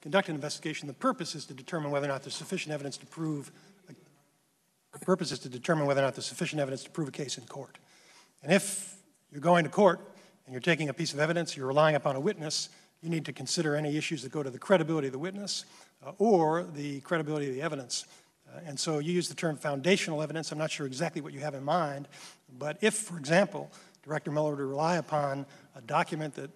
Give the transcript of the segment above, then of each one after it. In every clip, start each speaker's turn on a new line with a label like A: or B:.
A: conduct an investigation, the purpose is to determine whether or not there's sufficient evidence to prove a case in court. And if you're going to court and you're taking a piece of evidence, you're relying upon a witness, you need to consider any issues that go to the credibility of the witness or the credibility of the evidence. And so you use the term foundational evidence. I'm not sure exactly what you have in mind, but if, for example, Director Mueller were to rely upon a document that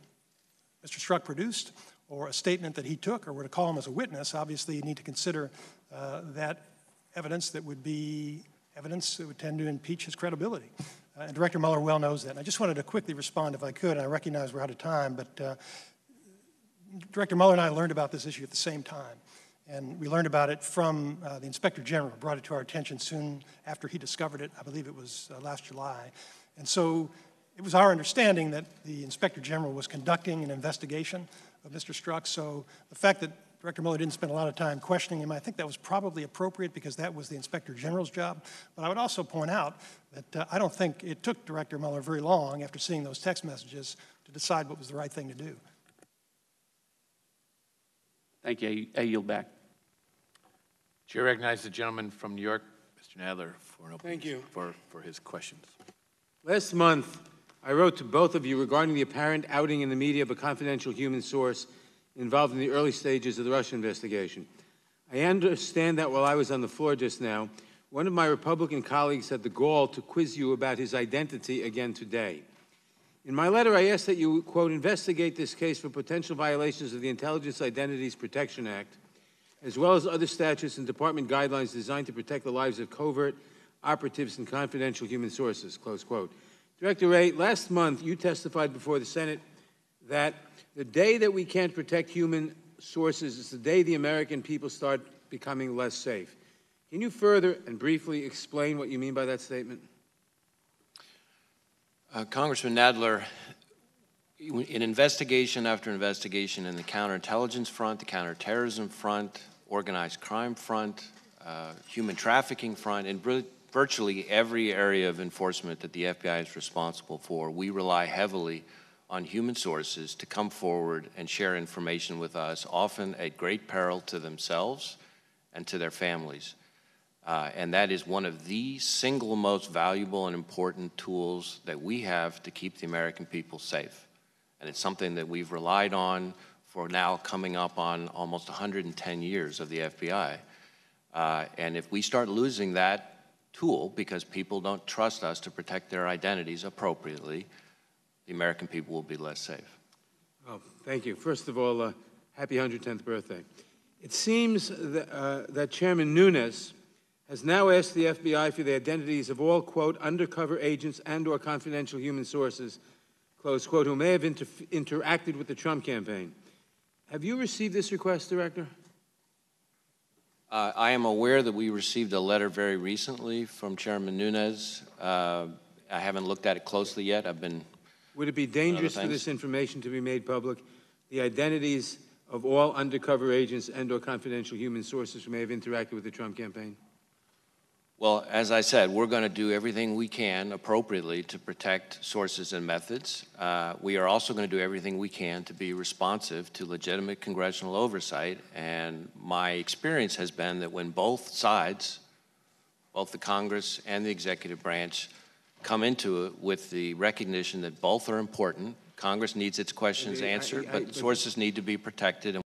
A: Mr. Strzok produced or a statement that he took or were to call him as a witness, obviously you need to consider that evidence that would be evidence that would tend to impeach his credibility. And Director Mueller well knows that. And I just wanted to quickly respond if I could, and I recognize we're out of time, but Director Mueller and I learned about this issue at the same time. And we learned about it from the Inspector General, brought it to our attention soon after he discovered it. I believe it was last July. And so it was our understanding that the Inspector General was conducting an investigation of Mr. Strzok. So the fact that Director Mueller didn't spend a lot of time questioning him, I think that was probably appropriate because that was the Inspector General's job. But I would also point out that I don't think it took Director Mueller very long after seeing those text messages to decide what was the right thing to do.
B: Thank you. I yield back.
C: Chair recognizes the gentleman from New York, Mr. Nadler, for an opening.
D: Thank you.
C: For his questions.
D: Last month, I wrote to both of you regarding the apparent outing in the media of a confidential human source involved in the early stages of the Russia investigation. I understand that while I was on the floor just now, one of my Republican colleagues had the gall to quiz you about his identity again today. In my letter, I asked that you, quote, investigate this case for potential violations of the Intelligence Identities Protection Act, as well as other statutes and department guidelines designed to protect the lives of covert operatives and confidential human sources, close quote. Director Wray, last month you testified before the Senate that the day that we can't protect human sources is the day the American people start becoming less safe. Can you further and briefly explain what you mean by that statement?
E: Congressman Nadler, in investigation after investigation in the counterintelligence front, the counterterrorism front, organized crime front, human trafficking front, and virtually every area of enforcement that the FBI is responsible for, we rely heavily on human sources to come forward and share information with us, often at great peril to themselves and to their families. And that is one of the single most valuable and important tools that we have to keep the American people safe. And it's something that we've relied on for now coming up on almost 110 years of the FBI. And if we start losing that tool because people don't trust us to protect their identities appropriately, the American people will be less safe.
D: Oh, thank you. First of all, happy 110th birthday. It seems that Chairman Nunes has now asked the FBI for the identities of all, quote, undercover agents and or confidential human sources, close quote, who may have interacted with the Trump campaign. Have you received this request, Director?
E: I am aware that we received a letter very recently from Chairman Nunes. I haven't looked at it closely yet.
D: Would it be dangerous for this information to be made public? The identities of all undercover agents and or confidential human sources who may have interacted with the Trump campaign?
E: Well, as I said, we're going to do everything we can appropriately to protect sources and methods. We are also going to do everything we can to be responsive to legitimate congressional oversight. And my experience has been that when both sides, both the Congress and the executive branch, come into it with the recognition that both are important, Congress needs its questions answered, but sources need to be protected.